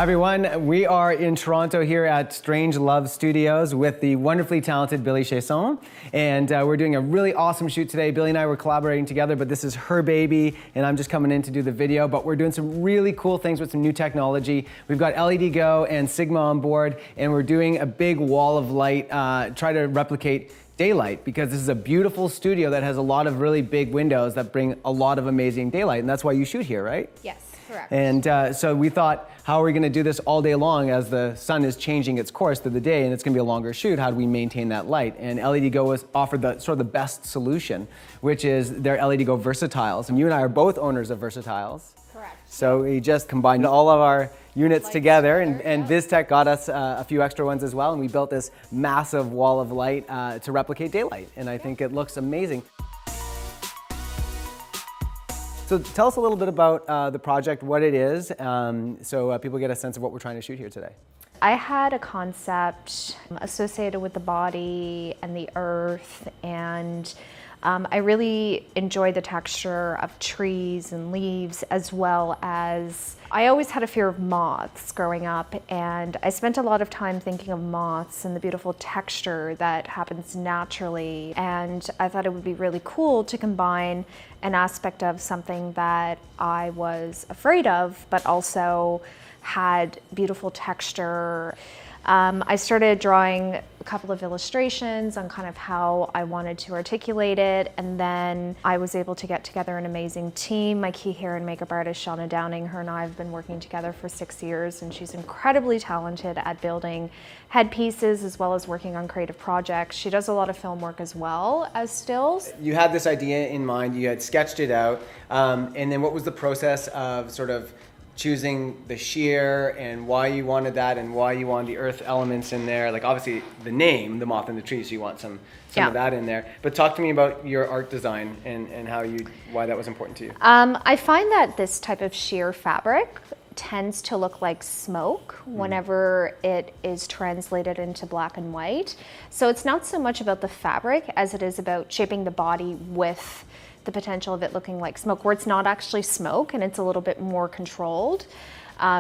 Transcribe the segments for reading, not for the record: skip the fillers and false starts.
Hi everyone, we are in Toronto here at Strange Love Studios with the wonderfully talented Billie Chiasson, and we're doing a really awesome shoot today. Billie and I were collaborating together, but this is her baby, and I'm just coming in to do the video, but we're doing some really cool things with some new technology. We've got LEDGO and Sigma on board, and we're doing a big wall of light, try to replicate daylight, because this is a beautiful studio that has a lot of really big windows that bring a lot of amazing daylight, and that's why you shoot here, right? Yes, correct. And so we thought, how are we going to do this all day long as the sun is changing its course through the day and it's going to be a longer shoot? How do we maintain that light? And LEDGO has offered the sort of the best solution, which is their LEDGO Versatiles. And you and I are both owners of Versatiles. Correct. So we just combined all of our units Lights together, together, and Vistek got us a few extra ones as well, and we built this massive wall of light to replicate daylight, and I think it looks amazing. So tell us a little bit about the project, what it is, so people get a sense of what we're trying to shoot here today. I had a concept associated with the body and the earth, and I really enjoy the texture of trees and leaves, as well as I always had a fear of moths growing up, and I spent a lot of time thinking of moths and the beautiful texture that happens naturally, and I thought it would be really cool to combine an aspect of something that I was afraid of, but also had beautiful texture. I started drawing a couple of illustrations on kind of how I wanted to articulate it, and then I was able to get together an amazing team. My key hair and makeup artist, Shauna Downing, her and I have been working together for 6 years, and she's incredibly talented at building headpieces as well as working on creative projects. She does a lot of film work as well as stills. You had this idea in mind, you had sketched it out, and then what was the process of sort of choosing the sheer and why you wanted that and why you wanted the earth elements in there? Like obviously the name, the moth and the tree, so you want some of that in there. But talk to me about your art design and why that was important to you. I find that this type of sheer fabric tends to look like smoke whenever it is translated into black and white. So it's not so much about the fabric as it is about shaping the body with the potential of it looking like smoke, where it's not actually smoke and it's a little bit more controlled.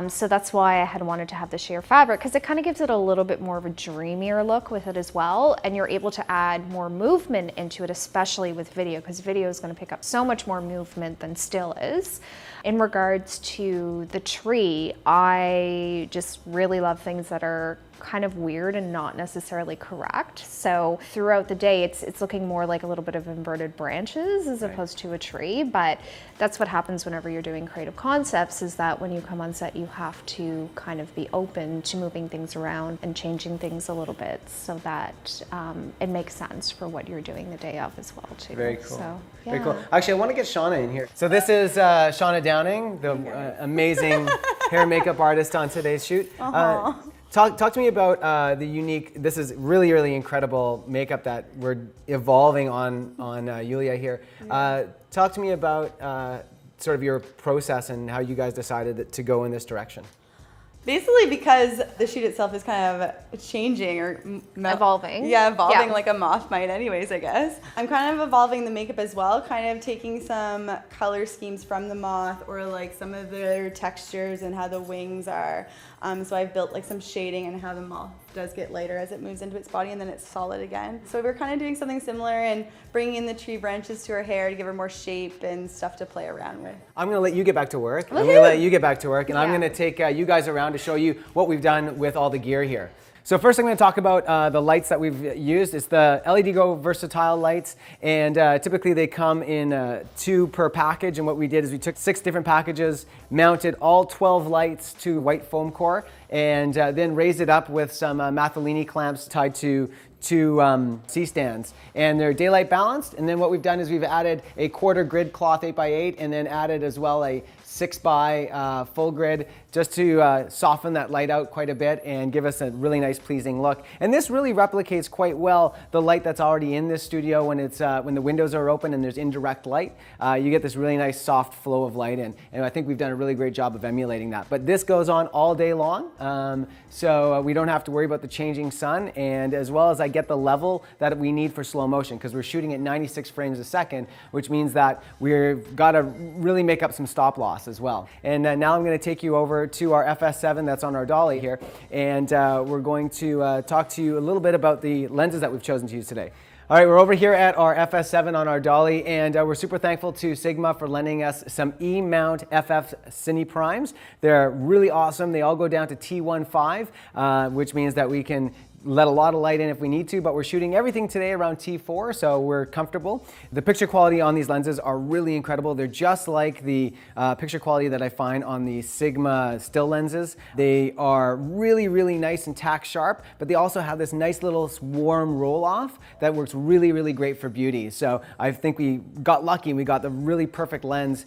So that's why I had wanted to have the sheer fabric, because it kind of gives it a little bit more of a dreamier look with it as well, and you're able to add more movement into it, especially with video, because video is going to pick up so much more movement than still is. In regards to the tree, I just really love things that are kind of weird and not necessarily correct. So throughout the day, it's looking more like a little bit of inverted branches as opposed to a tree. But that's what happens whenever you're doing creative concepts, is that when you come on set, you have to kind of be open to moving things around and changing things a little bit so that it makes sense for what you're doing the day of as well too. Very cool. So, yeah. Very cool. Actually, I want to get Shauna in here. So this is Shauna Downing, the amazing hair and makeup artist on today's shoot. Talk to me about the unique, this is really, really incredible makeup that we're evolving on Yulia here. Talk to me about sort of your process and how you guys decided to go in this direction. Basically because the shoot itself is kind of changing or evolving. Yeah, evolving like a moth might anyways, I guess. I'm kind of evolving the makeup as well, kind of taking some color schemes from the moth or like some of their textures and how the wings are. So I've built like some shading and how the moth does get lighter as it moves into its body and then it's solid again. So we're kind of doing something similar and bringing in the tree branches to her hair to give her more shape and stuff to play around with. I'm going to let you get back to work. I'm going to let you get back to work, and I'm going to take you guys around to show you what we've done with all the gear here. So first I'm going to talk about the lights that we've used. It's the LEDGO Versatile lights, and typically they come in 2 per package, and what we did is we took 6 different packages, mounted all 12 lights to white foam core, and then raised it up with some Mathilini clamps tied to 2 C-stands, and they're daylight balanced. And then what we've done is we've added a 1/4 grid cloth 8x8, and then added as well a 6x full grid, just to soften that light out quite a bit and give us a really nice pleasing look. And this really replicates quite well the light that's already in this studio when it's when the windows are open and there's indirect light. You get this really nice soft flow of light in, and I think we've done a really great job of emulating that. But this goes on all day long, so we don't have to worry about the changing sun, and as well as I get the level that we need for slow motion, because we're shooting at 96 frames a second, which means that we've got to really make up some stop loss as well. And now I'm going to take you over to our FS7 that's on our dolly here, and we're going to talk to you a little bit about the lenses that we've chosen to use today. All right, we're over here at our FS7 on our dolly, and we're super thankful to Sigma for lending us some E-mount FF Cine Primes. They're really awesome. They all go down to T15, which means that we can let a lot of light in if we need to, but we're shooting everything today around T4, so we're comfortable. The picture quality on these lenses are really incredible. They're just like the picture quality that I find on the Sigma still lenses. They are really, really nice and tack sharp, but they also have this nice little warm roll off that works really, really great for beauty. So I think we got lucky and we got the really perfect lens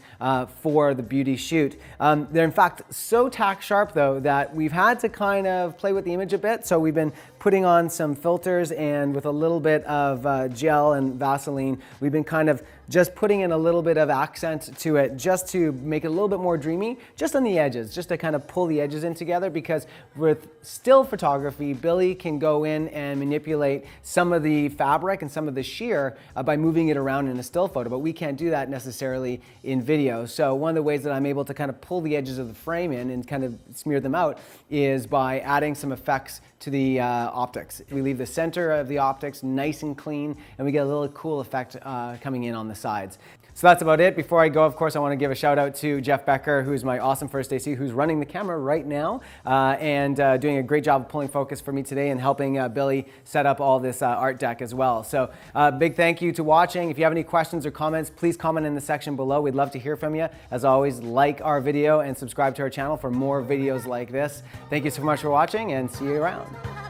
for the beauty shoot. They're in fact so tack sharp though that we've had to kind of play with the image a bit. So we've been putting on some filters, and with a little bit of gel and Vaseline, we've been kind of just putting in a little bit of accent to it just to make it a little bit more dreamy, just on the edges, just to kind of pull the edges in together, because with still photography, Billie can go in and manipulate some of the fabric and some of the sheer by moving it around in a still photo, but we can't do that necessarily in video. So one of the ways that I'm able to kind of pull the edges of the frame in and kind of smear them out is by adding some effects to the optics. We leave the center of the optics nice and clean, and we get a little cool effect coming in on the sides. So that's about it. Before I go, of course, I want to give a shout out to Jeff Becker, who's my awesome first AC, who's running the camera right now and doing a great job of pulling focus for me today and helping Billie set up all this art deck as well. So big thank you to watching. If you have any questions or comments, please comment in the section below. We'd love to hear from you. As always, like our video and subscribe to our channel for more videos like this. Thank you so much for watching, and see you around.